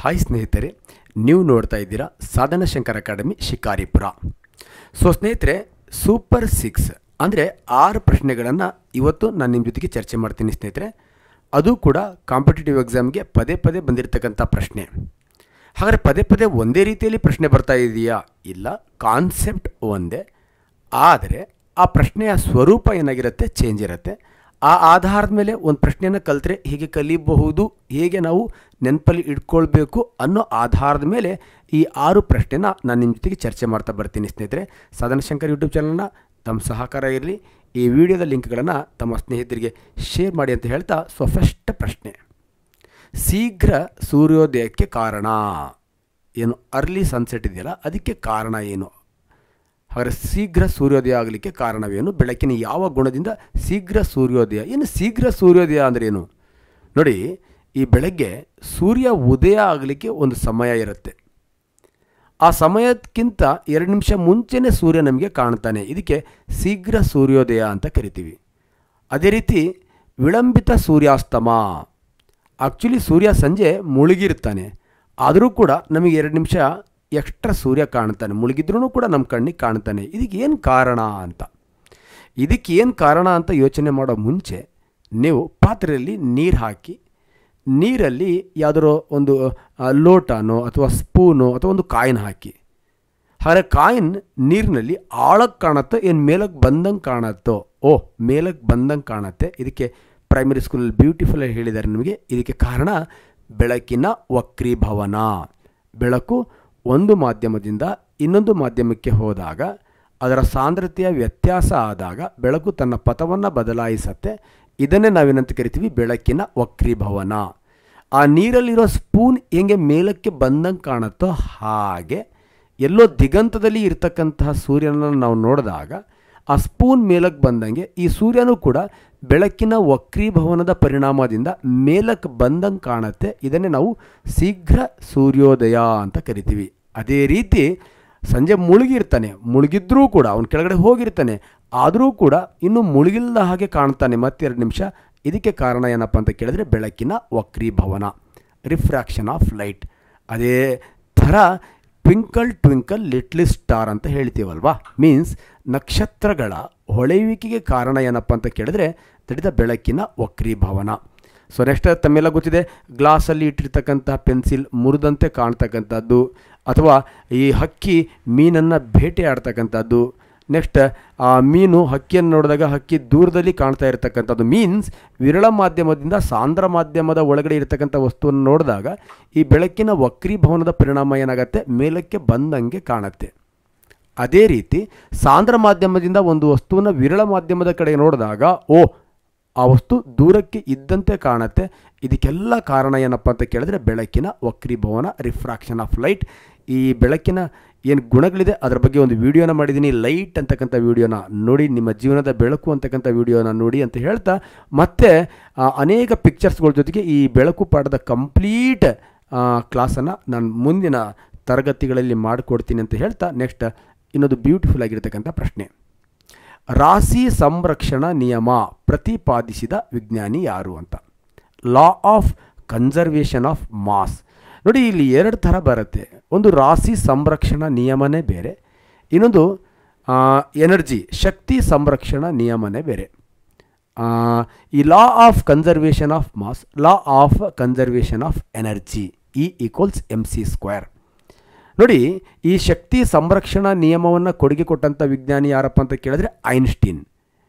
Hi ಸ್ನೇಹಿತರೆ, ನೀವು ನೋಡ್ತಾ ಇದ್ದೀರಾ ಸಾಧನ ಶಂಕರ್ ಅಕಾಡೆಮಿ ಶಿಕಾರಿಪುರ. ಸೊ ಸ್ನೇಹಿತರೆ, ಸೂಪರ್ 6 ಅಂದರೆ 6 ಪ್ರಶ್ನೆಗಳನ್ನು ಇವತ್ತು ನಾನು ನಿಮ್ಮ ಜೊತೆಗೆ ಚರ್ಚೆ ಮಾಡ್ತೀನಿ ಸ್ನೇಹಿತರೆ. ಅದು ಕೂಡ ಕಾಂಪಿಟೇಟಿವ್ ಎಕ್ಸಾಮ್ಗೆ ಪದೇ ಪದೇ ಬಂದಿರತಕ್ಕಂಥ ಪ್ರಶ್ನೆ. ಹಾಗಾದರೆ ಪದೇ ಪದೇ ಒಂದೇ ರೀತಿಯಲ್ಲಿ ಪ್ರಶ್ನೆ ಬರ್ತಾ ಇದೆಯಾ? ಇಲ್ಲ, ಕಾನ್ಸೆಪ್ಟ್ ಒಂದೇ, ಆದರೆ ಆ ಪ್ರಶ್ನೆಯ ಸ್ವರೂಪ ಏನಾಗಿರುತ್ತೆ, ಚೇಂಜ್ ಇರುತ್ತೆ. ಆ ಆಧಾರದ ಮೇಲೆ ಒಂದು ಪ್ರಶ್ನೆಯನ್ನು ಕಲಿತ್ರೆ ಹೇಗೆ ಕಲಿಬಹುದು, ಹೇಗೆ ನಾವು ನೆನಪಲ್ಲಿ ಇಟ್ಕೊಳ್ಬೇಕು ಅನ್ನೋ ಆಧಾರದ ಮೇಲೆ ಈ 6 ಪ್ರಶ್ನೆನ ನಾನು ನಿಮ್ಮ ಜೊತೆಗೆ ಚರ್ಚೆ ಮಾಡ್ತಾ ಬರ್ತೀನಿ ಸ್ನೇಹಿತರೆ. ಸಾಧನ ಶಂಕರ್ ಯೂಟ್ಯೂಬ್ ಚಾನಲ್ನ ತಮ್ಮ ಸಹಕಾರ ಇರಲಿ. ಈ ವಿಡಿಯೋದ ಲಿಂಕ್ಗಳನ್ನು ತಮ್ಮ ಸ್ನೇಹಿತರಿಗೆ ಶೇರ್ ಮಾಡಿ ಅಂತ ಹೇಳ್ತಾ, ಸೊ ಫಸ್ಟ್ ಪ್ರಶ್ನೆ, ಶೀಘ್ರ ಸೂರ್ಯೋದಯಕ್ಕೆ ಕಾರಣ ಏನು? ಅರ್ಲಿ ಸನ್ಸೆಟ್ ಇದೆಯಲ್ಲ, ಅದಕ್ಕೆ ಕಾರಣ ಏನು? ಹಾಗಾದರೆ ಶೀಘ್ರ ಸೂರ್ಯೋದಯ ಆಗಲಿಕ್ಕೆ ಕಾರಣವೇನು? ಬೆಳಕಿನ ಯಾವ ಗುಣದಿಂದ ಶೀಘ್ರ ಸೂರ್ಯೋದಯ? ಏನು ಶೀಘ್ರ ಸೂರ್ಯೋದಯ ಅಂದರೆ ಏನು? ನೋಡಿ, ಈ ಬೆಳಗ್ಗೆ ಸೂರ್ಯ ಉದಯ ಆಗಲಿಕ್ಕೆ ಒಂದು ಸಮಯ ಇರುತ್ತೆ. ಆ ಸಮಯಕ್ಕಿಂತ 2 ನಿಮಿಷ ಮುಂಚೆನೇ ಸೂರ್ಯ ನಮಗೆ ಕಾಣ್ತಾನೆ. ಇದಕ್ಕೆ ಶೀಘ್ರ ಸೂರ್ಯೋದಯ ಅಂತ ಕರಿತೀವಿ. ಅದೇ ರೀತಿ ವಿಳಂಬಿತ ಸೂರ್ಯಾಸ್ತಮ. ಆ್ಯಕ್ಚುಲಿ ಸೂರ್ಯ ಸಂಜೆ ಮುಳುಗಿರ್ತಾನೆ, ಆದರೂ ಕೂಡ ನಮಗೆ 2 ನಿಮಿಷ ಎಕ್ಸ್ಟ್ರಾ ಸೂರ್ಯ ಕಾಣ್ತಾನೆ, ಮುಳುಗಿದ್ರೂ ಕೂಡ ನಮ್ಮ ಕಣ್ಣಿಗೆ ಕಾಣ್ತಾನೆ. ಇದಕ್ಕೆ ಏನು ಕಾರಣ ಅಂತ? ಇದಕ್ಕೆ ಏನು ಕಾರಣ ಅಂತ ಯೋಚನೆ ಮಾಡೋ ಮುಂಚೆ ನೀವು ಪಾತ್ರೆಯಲ್ಲಿ ನೀರು ಹಾಕಿ, ನೀರಲ್ಲಿ ಯಾವುದಾರೋ ಒಂದು ಲೋಟನೋ ಅಥವಾ ಸ್ಪೂನೋ ಅಥವಾ ಒಂದು ಕಾಯಿನ್ ಹಾಕಿ. ಹಾಗೆ ಕಾಯಿನ್ ನೀರಿನಲ್ಲಿ ಆಳಕ್ಕೆ ಕಾಣುತ್ತೋ ಏನು ಮೇಲಕ್ಕೆ ಬಂದಂಗೆ ಕಾಣುತ್ತೋ? ಮೇಲಕ್ಕೆ ಬಂದಂಗೆ ಕಾಣುತ್ತೆ. ಇದಕ್ಕೆ ಪ್ರೈಮರಿ ಸ್ಕೂಲಲ್ಲಿ ಬ್ಯೂಟಿಫುಲ್ ಹೇಳಿದ್ದಾರೆ ನಿಮಗೆ. ಇದಕ್ಕೆ ಕಾರಣ ಬೆಳಕಿನ ವಕ್ರೀಭವನ. ಬೆಳಕು ಒಂದು ಮಾಧ್ಯಮದಿಂದ ಇನ್ನೊಂದು ಮಾಧ್ಯಮಕ್ಕೆ ಹೋದಾಗ ಅದರ ಸಾಂದ್ರತೆಯ ವ್ಯತ್ಯಾಸ ಆದಾಗ ಬೆಳಕು ತನ್ನ ಪಥವನ್ನು ಬದಲಾಯಿಸುತ್ತೆ. ಇದನ್ನೇ ನಾವೇನಂತ ಕರಿತೀವಿ? ಬೆಳಕಿನ ವಕ್ರೀಭವನ. ಆ ನೀರಲ್ಲಿರೋ ಸ್ಪೂನ್ ಹೆಂಗೆ ಮೇಲಕ್ಕೆ ಬಂದಂಗೆ ಕಾಣುತ್ತೋ ಹಾಗೆ ಎಲ್ಲೋ ದಿಗಂತದಲ್ಲಿ ಇರ್ತಕ್ಕಂತಹ ಸೂರ್ಯನನ್ನು ನಾವು ನೋಡಿದಾಗ ಆ ಸ್ಪೂನ್ ಮೇಲಕ್ಕೆ ಬಂದಂಗೆ ಈ ಸೂರ್ಯನೂ ಕೂಡ ಬೆಳಕಿನ ವಕ್ರೀಭವನದ ಪರಿಣಾಮದಿಂದ ಮೇಲಕ್ಕೆ ಬಂದಂಗೆ ಕಾಣುತ್ತೆ. ಇದನ್ನೇ ನಾವು ಶೀಘ್ರ ಸೂರ್ಯೋದಯ ಅಂತ ಕರಿತೀವಿ. ಅದೇ ರೀತಿ ಸಂಜೆ ಮುಳುಗಿರ್ತಾನೆ, ಮುಳುಗಿದ್ರೂ ಕೂಡ ಅವನು ಕೆಳಗಡೆ ಹೋಗಿರ್ತಾನೆ, ಆದರೂ ಕೂಡ ಇನ್ನೂ ಮುಳುಗಿಲ್ಲದ ಹಾಗೆ ಕಾಣ್ತಾನೆ ಮತ್ತೆ 2 ನಿಮಿಷ. ಇದಕ್ಕೆ ಕಾರಣ ಏನಪ್ಪ ಅಂತ ಕೇಳಿದ್ರೆ ಬೆಳಕಿನ ವಕ್ರೀಭವನ, ರಿಫ್ರಾಕ್ಷನ್ ಆಫ್ ಲೈಟ್. ಅದೇ ಥರ ಟ್ವಿಂಕಲ್ ಟ್ವಿಂಕಲ್ ಲಿಟ್ಲ್ ಸ್ಟಾರ್ ಅಂತ ಹೇಳ್ತೀವಲ್ವಾ, ಮೀನ್ಸ್ ನಕ್ಷತ್ರಗಳ ಹೊಳೆಯುವಿಕೆಗೆ ಕಾರಣ ಏನಪ್ಪ ಅಂತ ಕೇಳಿದ್ರೆ ತಡಿದ ಬೆಳಕಿನ ವಕ್ರೀಭವನ. ಸೊ ನೆಕ್ಸ್ಟ್, ತಮ್ಮೆಲ್ಲ ಗೊತ್ತಿದೆ, ಗ್ಲಾಸಲ್ಲಿ ಇಟ್ಟಿರ್ತಕ್ಕಂಥ ಪೆನ್ಸಿಲ್ ಮುರಿದಂತೆ ಕಾಣ್ತಕ್ಕಂಥದ್ದು, ಅಥವಾ ಈ ಹಕ್ಕಿ ಮೀನನ್ನು ಬೇಟೆ ಆಡ್ತಕ್ಕಂಥದ್ದು. ನೆಕ್ಸ್ಟ್, ಆ ಮೀನು ಹಕ್ಕಿಯನ್ನು ನೋಡಿದಾಗ ಹಕ್ಕಿ ದೂರದಲ್ಲಿ ಕಾಣ್ತಾ ಇರತಕ್ಕಂಥದ್ದು. ಮೀನ್ಸ್ ವಿರಳ ಮಾಧ್ಯಮದಿಂದ ಸಾಂದ್ರ ಮಾಧ್ಯಮದ ಒಳಗಡೆ ಇರತಕ್ಕಂಥ ವಸ್ತುವನ್ನು ನೋಡಿದಾಗ ಈ ಬೆಳಕಿನ ವಕ್ರೀಭವನದ ಪರಿಣಾಮ ಏನಾಗುತ್ತೆ? ಮೇಲಕ್ಕೆ ಬಂದಂಗೆ ಕಾಣುತ್ತೆ. ಅದೇ ರೀತಿ ಸಾಂದ್ರ ಮಾಧ್ಯಮದಿಂದ ಒಂದು ವಸ್ತುವನ್ನು ವಿರಳ ಮಾಧ್ಯಮದ ಕಡೆ ನೋಡಿದಾಗ ಆ ವಸ್ತು ದೂರಕ್ಕೆ ಇದ್ದಂತೆ ಕಾಣುತ್ತೆ. ಇದಕ್ಕೆಲ್ಲ ಕಾರಣ ಏನಪ್ಪ ಅಂತ ಕೇಳಿದ್ರೆ ಬೆಳಕಿನ ವಕ್ರೀಭವನ, ರಿಫ್ರಾಕ್ಷನ್ ಆಫ್ ಲೈಟ್. ಈ ಬೆಳಕಿನ ಏನು ಗುಣಗಳಿದೆ ಅದರ ಬಗ್ಗೆ ಒಂದು ವಿಡಿಯೋನ ಮಾಡಿದ್ದೀನಿ, ಲೈಟ್ ಅಂತಕ್ಕಂಥ ವಿಡಿಯೋನ ನೋಡಿ, ನಿಮ್ಮ ಜೀವನದ ಬೆಳಕು ಅಂತಕ್ಕಂಥ ವಿಡಿಯೋನ ನೋಡಿ ಅಂತ ಹೇಳ್ತಾ, ಮತ್ತೆ ಅನೇಕ ಪಿಕ್ಚರ್ಸ್ಗಳ ಜೊತೆಗೆ ಈ ಬೆಳಕು ಪಾಠದ ಕಂಪ್ಲೀಟ್ ಕ್ಲಾಸನ್ನು ನಾನು ಮುಂದಿನ ತರಗತಿಗಳಲ್ಲಿ ಮಾಡಿಕೊಡ್ತೀನಿ ಅಂತ ಹೇಳ್ತಾ, ನೆಕ್ಸ್ಟ್ ಇನ್ನೊಂದು ಬ್ಯೂಟಿಫುಲ್ ಆಗಿರ್ತಕ್ಕಂಥ ಪ್ರಶ್ನೆ, ರಾಶಿ ಸಂರಕ್ಷಣಾ ನಿಯಮ ಪ್ರತಿಪಾದಿಸಿದ ವಿಜ್ಞಾನಿ ಯಾರು ಅಂತ. Law of conservation of mass. ನೋಡಿ, ಇಲ್ಲಿ 2 ಥರ ಬರುತ್ತೆ. ಒಂದು ರಾಶಿ ಸಂರಕ್ಷಣಾ ನಿಯಮನೇ ಬೇರೆ, ಇನ್ನೊಂದು ಎನರ್ಜಿ ಶಕ್ತಿ ಸಂರಕ್ಷಣಾ ನಿಯಮನೇ ಬೇರೆ. ಈ law of conservation of mass, law of conservation of energy, E = mc². ನೋಡಿ, ಈ ಶಕ್ತಿ ಸಂರಕ್ಷಣಾ ನಿಯಮವನ್ನು ಕೊಡುಗೆ ಕೊಟ್ಟಂಥ ವಿಜ್ಞಾನಿ ಯಾರಪ್ಪ ಅಂತ ಕೇಳಿದ್ರೆ ಐನ್ಸ್ಟೀನ್.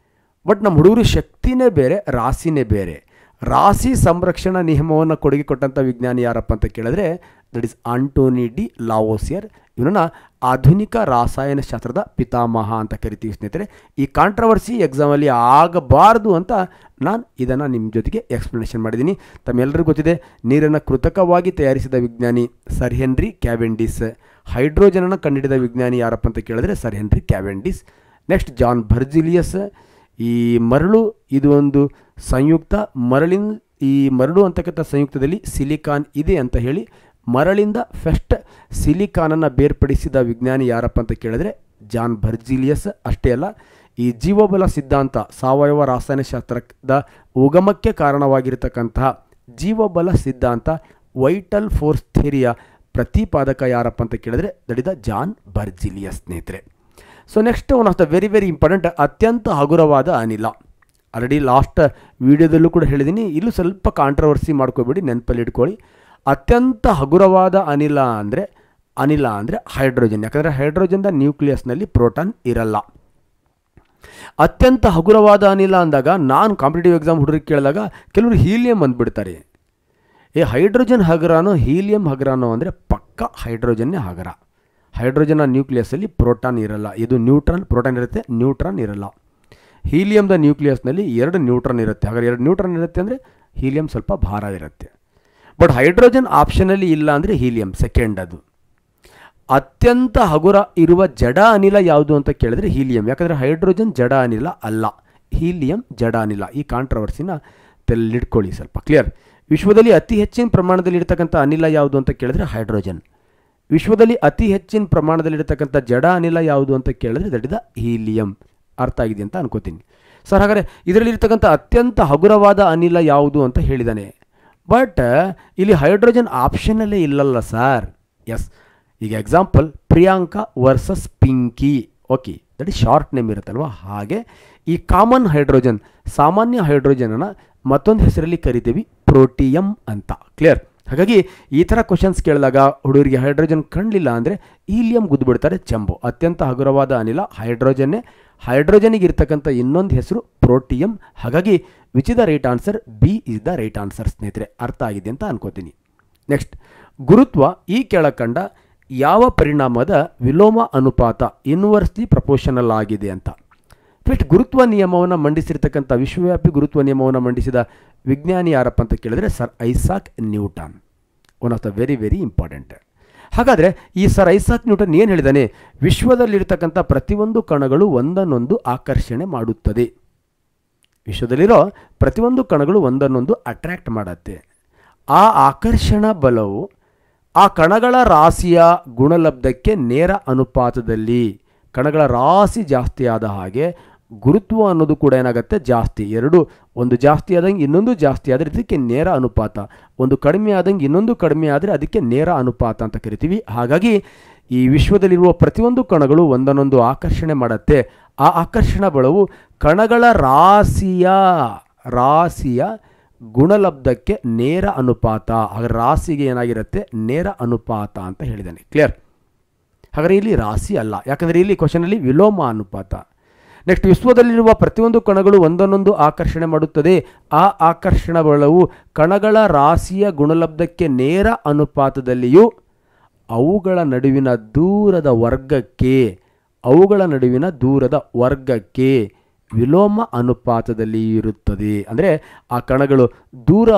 ಬಟ್ ನಮ್ಮ ಹುಡುಗರು ಶಕ್ತಿನೇ ಬೇರೆ, ರಾಶಿನೇ ಬೇರೆ. ರಾಶಿ ಸಂರಕ್ಷಣಾ ನಿಯಮವನ್ನು ಕೊಡುಗೆ ಕೊಟ್ಟಂಥ ವಿಜ್ಞಾನಿ ಯಾರಪ್ಪ ಅಂತ ಕೇಳಿದ್ರೆ ದಟ್ ಈಸ್ ಆಂಟೋನಿ ಡಿ ಲಾವೋಸಿಯರ್. ಇವನನ್ನು ಆಧುನಿಕ ರಾಸಾಯನಶಾಸ್ತ್ರದ ಪಿತಾಮಹ ಅಂತ ಕರಿತೀವಿ ಸ್ನೇಹಿತರೆ. ಈ ಕಾಂಟ್ರವರ್ಸಿ ಎಕ್ಸಾಮಲ್ಲಿ ಆಗಬಾರ್ದು ಅಂತ ನಾನು ಇದನ್ನು ನಿಮ್ಮ ಜೊತೆಗೆ ಎಕ್ಸ್ಪ್ಲನೇಷನ್ ಮಾಡಿದ್ದೀನಿ. ತಮ್ಮೆಲ್ಲರಿಗೂ ಗೊತ್ತಿದೆ, ನೀರನ್ನು ಕೃತಕವಾಗಿ ತಯಾರಿಸಿದ ವಿಜ್ಞಾನಿ ಸರ್ ಹೆನ್ರಿ ಕ್ಯಾವೆಂಡಿಸ್. ಹೈಡ್ರೋಜನನ್ನು ಕಂಡುಹಿಡಿದ ವಿಜ್ಞಾನಿ ಯಾರಪ್ಪ ಅಂತ ಕೇಳಿದ್ರೆ sir Henry Cavendish. Next, John Berzelius. ಈ ಮರಳು ಇದು ಒಂದು ಸಂಯುಕ್ತ, ಈ ಮರಳು ಅಂತಕ್ಕಂಥ ಸಂಯುಕ್ತದಲ್ಲಿ ಸಿಲಿಕಾನ್ ಇದೆ ಅಂತ ಹೇಳಿ ಮರಳಿಂದ ಫಸ್ಟ್ ಸಿಲಿಕಾನನ್ನು ಬೇರ್ಪಡಿಸಿದ ವಿಜ್ಞಾನಿ ಯಾರಪ್ಪ ಅಂತ ಕೇಳಿದ್ರೆ ಜಾನ್ ಬರ್ಜಿಲಿಯಸ್. ಅಷ್ಟೇ ಅಲ್ಲ, ಈ ಜೀವಬಲ ಸಿದ್ಧಾಂತ, ಸಾವಯವ ರಾಸಾಯನಶಾಸ್ತ್ರದ ಉಗಮಕ್ಕೆ ಕಾರಣವಾಗಿರತಕ್ಕಂತಹ ಜೀವಬಲ ಸಿದ್ಧಾಂತ ವೈಟಲ್ ಫೋರ್ಸ್ ಥಿಯರಿಯ ಪ್ರತಿಪಾದಕ ಯಾರಪ್ಪ ಅಂತ ಕೇಳಿದ್ರೆ ದಟ್ ಇಸ್ ದ ಜಾನ್ ಬರ್ಜಿಲಿಯಸ್ ಸ್ನೇಹಿತರೆ. So next one of the very very important, ಅತ್ಯಂತ ಹಗುರವಾದ ಅನಿಲ. ಆಲ್ರೆಡಿ ಲಾಸ್ಟ್ ವಿಡಿಯೋದಲ್ಲೂ ಕೂಡ ಹೇಳಿದ್ದೀನಿ, ಇಲ್ಲೂ ಸ್ವಲ್ಪ ಕಾಂಟ್ರವರ್ಸಿ ಮಾಡ್ಕೋಬೇಡಿ, ನೆನಪಲ್ಲಿ ಇಟ್ಕೊಳ್ಳಿ. ಅತ್ಯಂತ ಹಗುರವಾದ ಅನಿಲ ಅಂದರೆ ಹೈಡ್ರೋಜನ್. ಯಾಕಂದರೆ ಹೈಡ್ರೋಜನ್ದ ನ್ಯೂಕ್ಲಿಯಸ್ನಲ್ಲಿ ಪ್ರೋಟಾನ್ ಇರಲ್ಲ. ಅತ್ಯಂತ ಹಗುರವಾದ ಅನಿಲ ಅಂದಾಗ ನಾನು ಕಾಂಪಿಟೇಟಿವ್ ಎಕ್ಸಾಮ್ ಹುಡುಗರಿಗೆ ಕೇಳಿದಾಗ ಕೆಲವರು ಹೀಲಿಯಂ ಅಂದ್ಬಿಡ್ತಾರೆ. ಹೈಡ್ರೋಜನ್ ಹಗರಾನೋ ಹೀಲಿಯಂ ಹಗರಾನೋ ಅಂದರೆ ಪಕ್ಕ ಹೈಡ್ರೋಜನ್ನೇ ಹಗರ. ಹೈಡ್ರೋಜನ್ನ ನ್ಯೂಕ್ಲಿಯಸ್ಸಲ್ಲಿ ಪ್ರೋಟಾನ್ ಇರಲ್ಲ. ಇದು ನ್ಯೂಟ್ರಾನ್, ಪ್ರೋಟಾನ್ ಇರುತ್ತೆ, ನ್ಯೂಟ್ರಾನ್ ಇರಲ್ಲ. ಹೀಲಿಯಮ್ದ ನ್ಯೂಕ್ಲಿಯಸ್ನಲ್ಲಿ 2 ನ್ಯೂಟ್ರಾನ್ ಇರುತ್ತೆ. ಹಾಗಾದ್ರೆ 2 ನ್ಯೂಟ್ರಾನ್ ಇರುತ್ತೆ ಅಂದರೆ ಹೀಲಿಯಂ ಸ್ವಲ್ಪ ಭಾರ ಇರುತ್ತೆ. ಬಟ್ ಹೈಡ್ರೋಜನ್ ಆಪ್ಷನಲ್ಲಿ ಇಲ್ಲ ಅಂದರೆ ಹೀಲಿಯಂ ಸೆಕೆಂಡ್. ಅದು ಅತ್ಯಂತ ಹಗುರ ಇರುವ ಜಡ ಅನಿಲ ಯಾವುದು ಅಂತ ಕೇಳಿದ್ರೆ ಹೀಲಿಯಂ. ಯಾಕಂದರೆ ಹೈಡ್ರೋಜನ್ ಜಡ ಅನಿಲ ಅಲ್ಲ, ಹೀಲಿಯಂ ಜಡ ಅನಿಲ. ಈ ಕಾಂಟ್ರವರ್ಸಿನ ತೆಲ್ಲಿಟ್ಕೊಳ್ಳಿ ಸ್ವಲ್ಪ, ಕ್ಲಿಯರ್. ವಿಶ್ವದಲ್ಲಿ ಅತಿ ಹೆಚ್ಚಿನ ಪ್ರಮಾಣದಲ್ಲಿ ಇರತಕ್ಕಂಥ ಅನಿಲ ಯಾವುದು ಅಂತ ಕೇಳಿದ್ರೆ ಹೈಡ್ರೋಜನ್. ವಿಶ್ವದಲ್ಲಿ ಅತಿ ಹೆಚ್ಚಿನ ಪ್ರಮಾಣದಲ್ಲಿರ್ತಕ್ಕಂಥ ಜಡ ಅನಿಲ ಯಾವುದು ಅಂತ ಕೇಳಿದ್ರೆ ದಟ್ ಇಸ್ ದ ಹೀಲಿಯಂ. ಅರ್ಥ ಆಗಿದೆ ಅಂತ ಅನ್ಕೋತೀನಿ ಸರ್. ಹಾಗಾದರೆ ಇದರಲ್ಲಿರ್ತಕ್ಕಂಥ ಅತ್ಯಂತ ಹಗುರವಾದ ಅನಿಲ ಯಾವುದು ಅಂತ ಹೇಳಿದ್ದಾನೆ. ಬಟ್ ಇಲ್ಲಿ ಹೈಡ್ರೋಜನ್ ಆಪ್ಷನಲ್ಲೇ ಇಲ್ಲಲ್ಲ ಸರ್. ಎಸ್, ಈಗ example Priyanka versus Pinky. Okay, that is short name ಇರುತ್ತಲ್ವ. ಹಾಗೆ ಈ ಕಾಮನ್ ಹೈಡ್ರೋಜನ್, ಸಾಮಾನ್ಯ ಹೈಡ್ರೋಜನನ್ನು ಮತ್ತೊಂದು ಹೆಸರಲ್ಲಿ ಕರಿತೀವಿ ಪ್ರೋಟಿಯಂ ಅಂತ, ಕ್ಲಿಯರ್. ಹಾಗಾಗಿ ಈ ಥರ ಕ್ವಶನ್ಸ್ ಕೇಳಿದಾಗ ಹುಡುಗರಿಗೆ ಹೈಡ್ರೋಜನ್ ಕಾಣಲಿಲ್ಲ ಅಂದರೆ ಹೀಲಿಯಂ ಗುದ್ದುಬಿಡ್ತಾರೆ ಚೆಂಬು. ಅತ್ಯಂತ ಹಗುರವಾದ ಅನಿಲ ಹೈಡ್ರೋಜನ್ನೇ. ಹೈಡ್ರೋಜನಿಗೆ ಇರ್ತಕ್ಕಂಥ ಇನ್ನೊಂದು ಹೆಸರು ಪ್ರೋಟಿಯಂ. ಹಾಗಾಗಿ which is the right answer? B is the right answer ಸ್ನೇಹಿತರೆ. ಅರ್ಥ ಆಗಿದೆ ಅಂತ ಅನ್ಕೋತೀನಿ. ನೆಕ್ಸ್ಟ್, ಗುರುತ್ವ ಈ ಕೆಳಕಂಡ ಯಾವ ಪರಿಣಾಮದ ವಿಲೋಮ ಅನುಪಾತ ಇನ್ವರ್ಸ್ಲಿ ಪ್ರಪೋರ್ಷನಲ್ ಆಗಿದೆ ಅಂತ. ನೆಕ್ಸ್ಟ್, ಗುರುತ್ವ ನಿಯಮವನ್ನು ಮಂಡಿಸಿರ್ತಕ್ಕಂಥ, ವಿಶ್ವವ್ಯಾಪಿ ಗುರುತ್ವ ನಿಯಮವನ್ನು ಮಂಡಿಸಿದ ವಿಜ್ಞಾನಿ ಯಾರಪ್ಪ ಅಂತ ಕೇಳಿದ್ರೆ sir Isaac Newton. One of the very very important. ಹಾಗಾದರೆ ಈ ಸರ್ ಐಸಾಕ್ ನ್ಯೂಟನ್ ಏನು ಹೇಳಿದ್ದಾನೆ? ವಿಶ್ವದಲ್ಲಿರ್ತಕ್ಕಂಥ ಪ್ರತಿಯೊಂದು ಕಣಗಳು ಒಂದನ್ನೊಂದು ಆಕರ್ಷಣೆ ಮಾಡುತ್ತದೆ. ವಿಶ್ವದಲ್ಲಿರೋ ಪ್ರತಿಯೊಂದು ಕಣಗಳು ಒಂದನ್ನೊಂದು ಅಟ್ರ್ಯಾಕ್ಟ್ ಮಾಡುತ್ತೆ. ಆ ಆಕರ್ಷಣಾ ಬಲವು ಆ ಕಣಗಳ ರಾಶಿಯ ಗುಣಲಬ್ಧಕ್ಕೆ ನೇರ ಅನುಪಾತದಲ್ಲಿ, ಕಣಗಳ ರಾಶಿ ಜಾಸ್ತಿ ಆದ ಹಾಗೆ ಗುರುತ್ವ ಅನ್ನೋದು ಕೂಡ ಏನಾಗುತ್ತೆ? ಜಾಸ್ತಿ. ಎರಡು, ಒಂದು ಜಾಸ್ತಿ ಆದಂಗೆ ಇನ್ನೊಂದು ಜಾಸ್ತಿ ಆದರೆ ಇದಕ್ಕೆ ನೇರ ಅನುಪಾತ, ಒಂದು ಕಡಿಮೆ ಆದಂಗೆ ಇನ್ನೊಂದು ಕಡಿಮೆ ಆದರೆ ಅದಕ್ಕೆ ನೇರ ಅನುಪಾತ ಅಂತ ಕರಿತೀವಿ. ಹಾಗಾಗಿ ಈ ವಿಶ್ವದಲ್ಲಿರುವ ಪ್ರತಿಯೊಂದು ಕಣಗಳು ಒಂದನ್ನೊಂದು ಆಕರ್ಷಣೆ ಮಾಡುತ್ತೆ. ಆ ಆಕರ್ಷಣಾ ಬಲವು ಕಣಗಳ ರಾಶಿಯ ಗುಣಲಬ್ಧಕ್ಕೆ ನೇರ ಅನುಪಾತ. ಹಾಗೆ ರಾಶಿಗೆ ಏನಾಗಿರುತ್ತೆ? ನೇರ ಅನುಪಾತ ಅಂತ ಹೇಳಿದ್ದಾನೆ, ಕ್ಲಿಯರ್. ಹಾಗಾದರೆ ಇಲ್ಲಿ ರಾಶಿ ಅಲ್ಲ, ಯಾಕಂದರೆ ಇಲ್ಲಿ ಕ್ವಶನಲ್ಲಿ ವಿಲೋಮ ಅನುಪಾತ. ನೆಕ್ಸ್ಟ್, ವಿಶ್ವದಲ್ಲಿರುವ ಪ್ರತಿಯೊಂದು ಕಣಗಳು ಒಂದನ್ನೊಂದು ಆಕರ್ಷಣೆ ಮಾಡುತ್ತದೆ. ಆ ಆಕರ್ಷಣಾ ಬಲವು ಕಣಗಳ ರಾಶಿಯ ಗುಣಲಬ್ಧಕ್ಕೆ ನೇರ ಅನುಪಾತದಲ್ಲಿಯೂ ಅವುಗಳ ನಡುವಿನ ದೂರದ ವರ್ಗಕ್ಕೆ ವಿಲೋಮ ಅನುಪಾತದಲ್ಲಿ ಇರುತ್ತದೆ. ಅಂದರೆ ಆ ಕಣಗಳು ದೂರ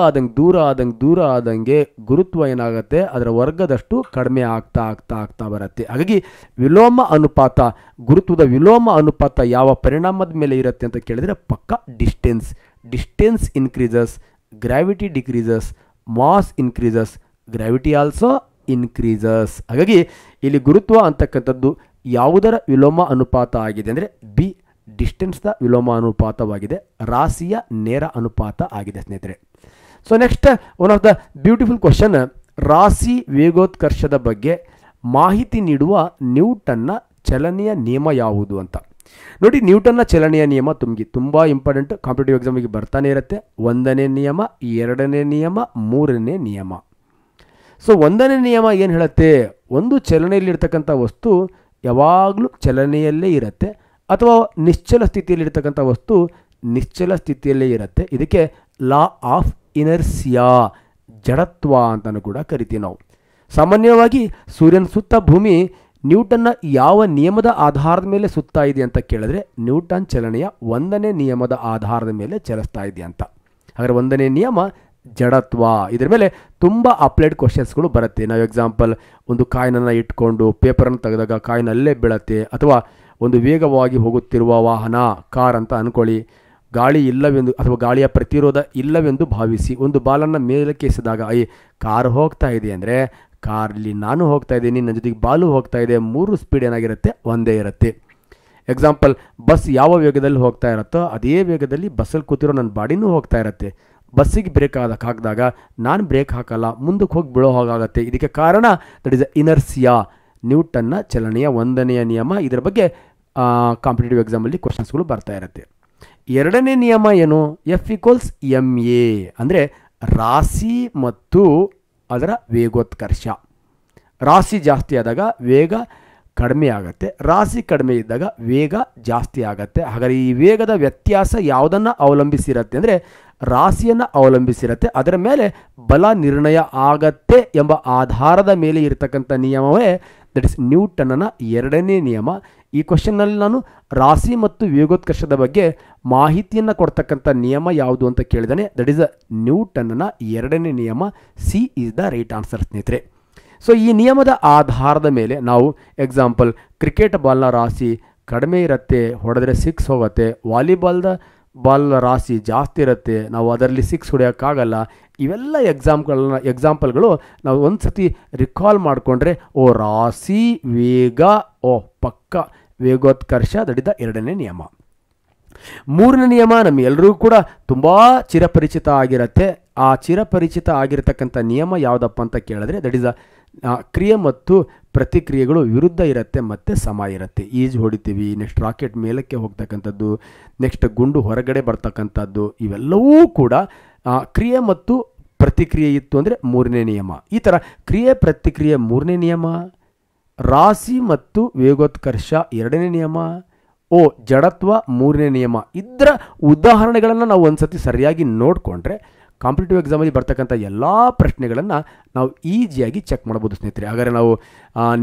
ಆದಂಗೆ ಗುರುತ್ವ ಏನಾಗುತ್ತೆ? ಅದರ ವರ್ಗದಷ್ಟು ಕಡಿಮೆ ಆಗ್ತಾ ಬರುತ್ತೆ. ಹಾಗಾಗಿ ವಿಲೋಮ ಅನುಪಾತ, ಗುರುತ್ವದ ವಿಲೋಮ ಅನುಪಾತ ಯಾವ ಪರಿಣಾಮದ ಮೇಲೆ ಇರುತ್ತೆ ಅಂತ ಕೇಳಿದರೆ ಪಕ್ಕ distance increases, gravity decreases, mass increases, gravity also increases. ಹಾಗಾಗಿ ಇಲ್ಲಿ ಗುರುತ್ವ ಅಂತಕ್ಕಂಥದ್ದು ಯಾವುದರ ವಿಲೋಮ ಅನುಪಾತ ಆಗಿದೆ ಅಂದರೆ ಬಿ, ಡಿಸ್ಟೆನ್ಸ್ದ ವಿಲೋಮ ಅನುಪಾತವಾಗಿದೆ, ರಾಶಿಯ ನೇರ ಅನುಪಾತ ಆಗಿದೆ ಸ್ನೇಹಿತರೆ. So next, one of the beautiful question, ರಾಶಿ ವೇಗೋತ್ಕರ್ಷದ ಬಗ್ಗೆ ಮಾಹಿತಿ ನೀಡುವ ನ್ಯೂಟನ್ನ ಚಲನೆಯ ನಿಯಮ ಯಾವುದು ಅಂತ. ನೋಡಿ, ನ್ಯೂಟನ್ನ ಚಲನೆಯ ನಿಯಮ ತುಂಬ ಇಂಪಾರ್ಟೆಂಟ್, ಕಾಂಪಿಟೇಟಿವ್ ಎಕ್ಸಾಮಿಗೆ ಬರ್ತಾನೆ ಇರುತ್ತೆ. 1ನೇ ನಿಯಮ, 2ನೇ ನಿಯಮ, 3ನೇ ನಿಯಮ. ಸೊ 1ನೇ ನಿಯಮ ಏನು ಹೇಳುತ್ತೆ? ಒಂದು ಚಲನೆಯಲ್ಲಿರ್ತಕ್ಕಂಥ ವಸ್ತು ಯಾವಾಗಲೂ ಚಲನೆಯಲ್ಲೇ ಇರುತ್ತೆ, ಅಥವಾ ನಿಶ್ಚಲ ಸ್ಥಿತಿಯಲ್ಲಿರ್ತಕ್ಕಂಥ ವಸ್ತು ನಿಶ್ಚಲ ಸ್ಥಿತಿಯಲ್ಲೇ ಇರುತ್ತೆ. ಇದಕ್ಕೆ ಲಾ ಆಫ್ ಇನರ್ಸಿಯಾ, ಜಡತ್ವ ಅಂತಲೂ ಕೂಡ ಕರಿತೀವಿ ನಾವು. ಸಾಮಾನ್ಯವಾಗಿ ಸೂರ್ಯನ ಸುತ್ತ ಭೂಮಿ ನ್ಯೂಟನ್ನ ಯಾವ ನಿಯಮದ ಆಧಾರದ ಮೇಲೆ ಸುತ್ತಾ ಇದೆ ಅಂತ ಕೇಳಿದ್ರೆ ನ್ಯೂಟನ್ ಚಲನೆಯ 1ನೇ ನಿಯಮದ ಆಧಾರದ ಮೇಲೆ ಚಲಿಸ್ತಾ ಇದೆ ಅಂತ. ಹಾಗಾದರೆ 1ನೇ ನಿಯಮ ಜಡತ್ವ. ಇದರ ಮೇಲೆ ತುಂಬ ಅಪ್ಲೈಡ್ ಕ್ವಶನ್ಸ್ಗಳು ಬರುತ್ತೆ. ನಾವು ಎಕ್ಸಾಂಪಲ್, ಒಂದು ಕಾಯಿನನ್ನು ಇಟ್ಕೊಂಡು ಪೇಪರನ್ನು ತೆಗೆದಾಗ ಕಾಯಿನ್ ಅಲ್ಲೇ ಬೀಳುತ್ತೆ, ಅಥವಾ ಒಂದು ವೇಗವಾಗಿ ಹೋಗುತ್ತಿರುವ ವಾಹನ ಕಾರ್ ಅಂತ ಅಂದ್ಕೊಳ್ಳಿ, ಗಾಳಿ ಇಲ್ಲವೆಂದು ಅಥವಾ ಗಾಳಿಯ ಪ್ರತಿರೋಧ ಇಲ್ಲವೆಂದು ಭಾವಿಸಿ ಒಂದು ಬಾಲನ್ನು ಮೇಲಕ್ಕೆ ಎಸೆದಾಗ ಕಾರ್ ಹೋಗ್ತಾ ಇದೆ ಅಂದರೆ ಕಾರಲ್ಲಿ ನಾನು ಹೋಗ್ತಾ ಇದ್ದೀನಿ, ನನ್ನ ಜೊತೆಗೆ ಬಾಲು ಹೋಗ್ತಾ ಇದೆ, 3 ಸ್ಪೀಡ್ ಏನಾಗಿರುತ್ತೆ? ಒಂದೇ ಇರುತ್ತೆ. ಎಕ್ಸಾಂಪಲ್, ಬಸ್ ಯಾವ ವೇಗದಲ್ಲಿ ಹೋಗ್ತಾ ಇರುತ್ತೋ ಅದೇ ವೇಗದಲ್ಲಿ ಬಸ್ಸಲ್ಲಿ ಕೂತಿರೋ ನನ್ನ ಬಾಡಿನೂ ಹೋಗ್ತಾ ಇರುತ್ತೆ. ಬಸ್ಸಿಗೆ ಬ್ರೇಕ್ ಹಾಕಿದಾಗ ನಾನು ಬ್ರೇಕ್ ಹಾಕಲ್ಲ, ಮುಂದಕ್ಕೆ ಹೋಗಿ ಬೀಳೋ ಹಾಗಾಗತ್ತೆ. ಇದಕ್ಕೆ ಕಾರಣ ದಟ್ ಇಸ್ ಇನರ್ಸಿಯಾ, ನ್ಯೂಟನ್ನ ಚಲನೆಯ 1ನೇ ನಿಯಮ. ಇದರ ಬಗ್ಗೆ ಕಾಂಪಿಟೇಟಿವ್ ಎಕ್ಸಾಮಲ್ಲಿ ಕ್ವಶನ್ಸ್ಗಳು ಬರ್ತಾ ಇರುತ್ತೆ. 2ನೇ ನಿಯಮ ಏನು? F=ma, ಅಂದರೆ ರಾಶಿ ಮತ್ತು ಅದರ ವೇಗೋತ್ಕರ್ಷ. ರಾಶಿ ಜಾಸ್ತಿ ಆದಾಗ ವೇಗ ಕಡಿಮೆ ಆಗುತ್ತೆ, ರಾಶಿ ಕಡಿಮೆ ಇದ್ದಾಗ ವೇಗ ಜಾಸ್ತಿ ಆಗುತ್ತೆ. ಹಾಗಾದರೆ ಈ ವೇಗದ ವ್ಯತ್ಯಾಸ ಯಾವುದನ್ನು ಅವಲಂಬಿಸಿರುತ್ತೆ ಅಂದರೆ ರಾಶಿಯನ್ನು ಅವಲಂಬಿಸಿರುತ್ತೆ. ಅದರ ಮೇಲೆ ಬಲ ನಿರ್ಣಯ ಆಗತ್ತೆ ಎಂಬ ಆಧಾರದ ಮೇಲೆ ಇರತಕ್ಕಂಥ ನಿಯಮವೇ ದಟ್ ಇಸ್ ನ್ಯೂಟನ್ನ 2ನೇ ನಿಯಮ. ಈ ಕ್ವಶನ್ನಲ್ಲಿ ನಾನು ರಾಶಿ ಮತ್ತು ವೇಗೋತ್ಕರ್ಷದ ಬಗ್ಗೆ ಮಾಹಿತಿಯನ್ನು ಕೊಡ್ತಕ್ಕಂಥ ನಿಯಮ ಯಾವುದು ಅಂತ ಕೇಳಿದಾನೆ. ದಟ್ ಈಸ್ ನ್ಯೂಟನ್ನ 2ನೇ ನಿಯಮ. C is the right answer ಸ್ನೇಹಿತರೆ. ಸೊ ಈ ನಿಯಮದ ಆಧಾರದ ಮೇಲೆ ನಾವು ಎಕ್ಸಾಂಪಲ್ ಕ್ರಿಕೆಟ್ ಬಾಲ್ನ ರಾಶಿ ಕಡಿಮೆ ಇರುತ್ತೆ, ಹೊಡೆದ್ರೆ 6 ಹೋಗುತ್ತೆ. ಬಾಲ್ ರಾಶಿ ಜಾಸ್ತಿ ಇರುತ್ತೆ, ನಾವು ಅದರಲ್ಲಿ 6 ಹೊಡೆಯೋಕ್ಕಾಗಲ್ಲ. ಇವೆಲ್ಲ ಎಕ್ಸಾಂಪಲ್ಗಳು ನಾವು ಒಂದು ಸತಿ ರಿಕಾಲ್ ಮಾಡಿಕೊಂಡ್ರೆ ರಾಶಿ ವೇಗ ಪಕ್ಕ ವೇಗೋತ್ಕರ್ಷ ದಟ್ ಇಸ್ ದ 2ನೇ ನಿಯಮ. 3ನೇ ನಿಯಮ ನಮಗೆಲ್ಲರಿಗೂ ಕೂಡ ತುಂಬ ಚಿರಪರಿಚಿತ ಆಗಿರುತ್ತೆ. ಆ ಚಿರಪರಿಚಿತ ಆಗಿರತಕ್ಕಂಥ ನಿಯಮ ಯಾವುದಪ್ಪ ಅಂತ ಕೇಳಿದ್ರೆ ದಟ್ ಇಸ್ ಕ್ರಿಯೆ ಮತ್ತು ಪ್ರತಿಕ್ರಿಯೆಗಳು ವಿರುದ್ಧ ಇರುತ್ತೆ ಮತ್ತು ಸಮ ಇರುತ್ತೆ. ಈಜು ಹೊಡಿತೀವಿ, ನೆಕ್ಸ್ಟ್ ರಾಕೆಟ್ ಮೇಲಕ್ಕೆ ಹೋಗ್ತಕ್ಕಂಥದ್ದು, ನೆಕ್ಸ್ಟ್ ಗುಂಡು ಹೊರಗಡೆ ಬರ್ತಕ್ಕಂಥದ್ದು, ಇವೆಲ್ಲವೂ ಕೂಡ ಕ್ರಿಯೆ ಮತ್ತು ಪ್ರತಿಕ್ರಿಯೆ ಇತ್ತು ಅಂದರೆ 3ನೇ ನಿಯಮ. ಈ ಥರ ಕ್ರಿಯೆ ಪ್ರತಿಕ್ರಿಯೆ 3ನೇ ನಿಯಮ, ರಾಶಿ ಮತ್ತು ವೇಗೋತ್ಕರ್ಷ 2ನೇ ನಿಯಮ, ಜಡತ್ವ 3ನೇ ನಿಯಮ. ಇದರ ಉದಾಹರಣೆಗಳನ್ನು ನಾವು ಒಂದು ಸತಿ ಸರಿಯಾಗಿ ನೋಡಿಕೊಂಡ್ರೆ ಕಾಂಪಿಟೇಟಿವ್ ಎಕ್ಸಾಮಲ್ಲಿ ಬರ್ತಕ್ಕಂಥ ಎಲ್ಲ ಪ್ರಶ್ನೆಗಳನ್ನು ನಾವು ಈಸಿಯಾಗಿ ಚೆಕ್ ಮಾಡ್ಬೋದು ಸ್ನೇಹಿತರೆ. ಹಾಗಾದರೆ ನಾವು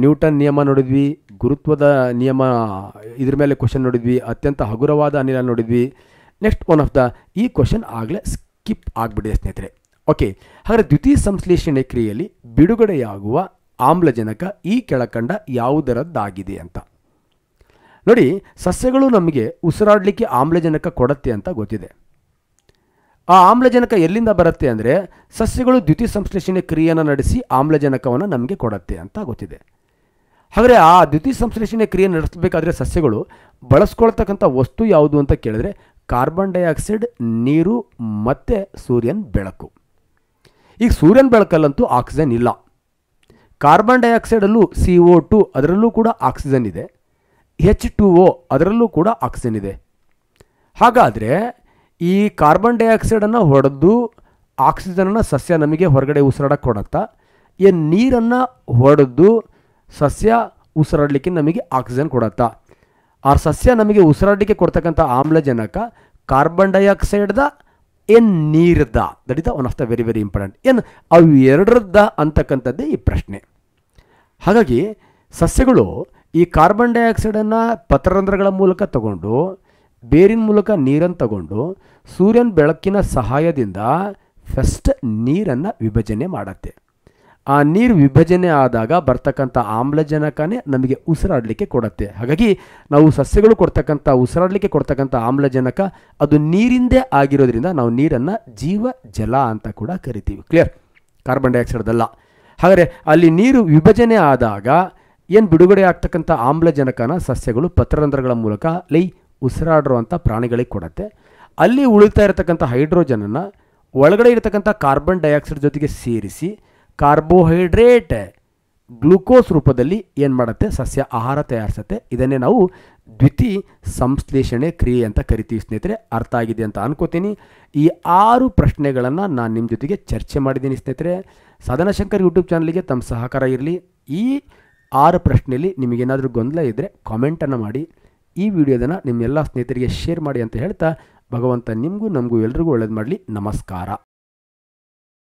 ನ್ಯೂಟನ್ ನಿಯಮ ನೋಡಿದ್ವಿ, ಗುರುತ್ವದ ನಿಯಮ ಇದ್ರ ಮೇಲೆ ಕ್ವಶನ್ ನೋಡಿದ್ವಿ, ಅತ್ಯಂತ ಹಗುರವಾದ ಅನಿಲ ನೋಡಿದ್ವಿ. ನೆಕ್ಸ್ಟ್ ಒನ್ ಆಫ್ ದ ಈ ಕ್ವಶನ್ ಆಗಲೇ ಸ್ಕಿಪ್ ಆಗಿಬಿಟ್ಟಿದೆ ಸ್ನೇಹಿತರೆ. ಓಕೆ, ಹಾಗಾದರೆ ದ್ವಿತೀಯ ಸಂಶ್ಲೇಷಣೆ ಕ್ರಿಯೆಯಲ್ಲಿ ಬಿಡುಗಡೆಯಾಗುವ ಆಮ್ಲಜನಕ ಈ ಕೆಳಕಂಡ ಯಾವುದರದ್ದಾಗಿದೆ ಅಂತ ನೋಡಿ. ಸಸ್ಯಗಳು ನಮಗೆ ಉಸಿರಾಡಲಿಕ್ಕೆ ಆಮ್ಲಜನಕ ಕೊಡುತ್ತೆ ಅಂತ ಗೊತ್ತಿದೆ. ಆ ಆಮ್ಲಜನಕ ಎಲ್ಲಿಂದ ಬರುತ್ತೆ ಅಂದರೆ ಸಸ್ಯಗಳು ದ್ವಿತೀಯ ಸಂಶ್ಲೇಷಣೆ ಕ್ರಿಯೆಯನ್ನು ನಡೆಸಿ ಆಮ್ಲಜನಕವನ್ನು ನಮಗೆ ಕೊಡುತ್ತೆ ಅಂತ ಗೊತ್ತಿದೆ. ಹಾಗಾದರೆ ಆ ದ್ವಿತೀಯ ಸಂಶ್ಲೇಷಣೆ ಕ್ರಿಯೆ ನಡೆಸಬೇಕಾದ್ರೆ ಸಸ್ಯಗಳು ಬಳಸ್ಕೊಳ್ತಕ್ಕಂಥ ವಸ್ತು ಯಾವುದು ಅಂತ ಕೇಳಿದ್ರೆ ಕಾರ್ಬನ್ ಡೈಆಕ್ಸೈಡ್, ನೀರು ಮತ್ತು ಸೂರ್ಯನ ಬೆಳಕು. ಈಗ ಸೂರ್ಯನ ಬೆಳಕಲ್ಲಂತೂ ಆಕ್ಸಿಜನ್ ಇಲ್ಲ. ಕಾರ್ಬನ್ ಡೈಆಕ್ಸೈಡಲ್ಲೂ CO2 ಅದರಲ್ಲೂ ಕೂಡ ಆಕ್ಸಿಜನ್ ಇದೆ, H2O ಅದರಲ್ಲೂ ಕೂಡ ಆಕ್ಸಿಜನ್ ಇದೆ. ಹಾಗಾದರೆ ಈ ಕಾರ್ಬನ್ ಡೈಆಕ್ಸೈಡನ್ನು ಹೊಡೆದು ಆಕ್ಸಿಜನನ್ನು ಸಸ್ಯ ನಮಗೆ ಹೊರಗಡೆ ಉಸಿರಾಡಕ್ಕೆ ಕೊಡುತ್ತಾ, ಈ ನೀರನ್ನು ಹೊಡೆದು ಸಸ್ಯ ಉಸಿರಾಡಲಿಕ್ಕೆ ನಮಗೆ ಆಕ್ಸಿಜನ್ ಕೊಡುತ್ತಾ? ಆ ಸಸ್ಯ ನಮಗೆ ಉಸಿರಾಡಲಿಕ್ಕೆ ಕೊಡ್ತಕ್ಕಂಥ ಆಮ್ಲಜನಕ ಕಾರ್ಬನ್ ಡೈಆಕ್ಸೈಡ್ದ ನೀರ್ದ? That is the one of the very very important. ಅವು ಎರಡರದ್ದ ಅಂತಕ್ಕಂಥದ್ದೇ ಈ ಪ್ರಶ್ನೆ. ಹಾಗಾಗಿ ಸಸ್ಯಗಳು ಈ ಕಾರ್ಬನ್ ಡೈಆಕ್ಸೈಡನ್ನು ಪತ್ರರಂಧ್ರಗಳ ಮೂಲಕ ತಗೊಂಡು, ಬೇರಿನ ಮೂಲಕ ನೀರನ್ನು ತಗೊಂಡು, ಸೂರ್ಯನ ಬೆಳಕಿನ ಸಹಾಯದಿಂದ ಫಸ್ಟ್ ನೀರನ್ನು ವಿಭಜನೆ ಮಾಡುತ್ತೆ. ಆ ನೀರು ವಿಭಜನೆ ಆದಾಗ ಬರ್ತಕ್ಕಂಥ ಆಮ್ಲಜನಕನೇ ನಮಗೆ ಉಸಿರಾಡಲಿಕ್ಕೆ ಕೊಡುತ್ತೆ. ಹಾಗಾಗಿ ನಾವು ಸಸ್ಯಗಳು ಕೊಡ್ತಕ್ಕಂಥ ಉಸಿರಾಡಲಿಕ್ಕೆ ಕೊಡ್ತಕ್ಕಂಥ ಆಮ್ಲಜನಕ ಅದು ನೀರಿಂದೇ ಆಗಿರೋದ್ರಿಂದ ನಾವು ನೀರನ್ನು ಜೀವ ಜಲ ಅಂತ ಕೂಡ ಕರಿತೀವಿ. ಕ್ಲಿಯರ್? ಕಾರ್ಬನ್ ಡೈಆಕ್ಸೈಡ್ದಲ್ಲ. ಹಾಗಾದರೆ ಅಲ್ಲಿ ನೀರು ವಿಭಜನೆ ಆದಾಗ ಏನು ಬಿಡುಗಡೆ ಆಗ್ತಕ್ಕಂಥ ಆಮ್ಲಜನಕನ ಸಸ್ಯಗಳು ಪತ್ರರಂಧ್ರಗಳ ಮೂಲಕ ಉಸಿರಾಡಿರುವಂಥ ಪ್ರಾಣಿಗಳಿಗೆ ಕೊಡುತ್ತೆ. ಅಲ್ಲಿ ಉಳಿತಾ ಇರತಕ್ಕಂಥ ಹೈಡ್ರೋಜನನ್ನು ಒಳಗಡೆ ಇರತಕ್ಕಂಥ ಕಾರ್ಬನ್ ಡೈಆಕ್ಸೈಡ್ ಜೊತೆಗೆ ಸೇರಿಸಿ ಕಾರ್ಬೋಹೈಡ್ರೇಟ್ ಗ್ಲೂಕೋಸ್ ರೂಪದಲ್ಲಿ ಏನು ಮಾಡುತ್ತೆ? ಸಸ್ಯ ಆಹಾರ ತಯಾರಿಸುತ್ತೆ. ಇದನ್ನೇ ನಾವು ದ್ವಿತೀಯ ಸಂಶ್ಲೇಷಣೆ ಕ್ರಿಯೆ ಅಂತ ಕರಿತೀವಿ. ಸ್ನೇಹಿತರೆ, ಅರ್ಥ ಆಗಿದೆ ಅಂತ ಅನ್ಕೋತೀನಿ. ಈ 6 ಪ್ರಶ್ನೆಗಳನ್ನು ನಾನು ನಿಮ್ಮ ಜೊತೆಗೆ ಚರ್ಚೆ ಮಾಡಿದ್ದೀನಿ ಸ್ನೇಹಿತರೆ. ಸಾಧನಶಂಕರ್ ಯೂಟ್ಯೂಬ್ ಚಾನಲ್ಗೆ ತಮ್ಮ ಸಹಕಾರ ಇರಲಿ. ಈ 6 ಪ್ರಶ್ನೆಯಲ್ಲಿ ನಿಮಗೇನಾದರೂ ಗೊಂದಲ ಇದ್ದರೆ ಕಾಮೆಂಟನ್ನು ಮಾಡಿ. ಈ ವಿಡಿಯೋದನ್ನು ನಿಮ್ಮೆಲ್ಲ ಸ್ನೇಹಿತರಿಗೆ ಶೇರ್ ಮಾಡಿ ಅಂತ ಹೇಳ್ತಾ, ಭಗವಂತ ನಿಮಗೂ ನಮಗೂ ಎಲ್ರಿಗೂ ಒಳ್ಳೇದು ಮಾಡಲಿ. ನಮಸ್ಕಾರ.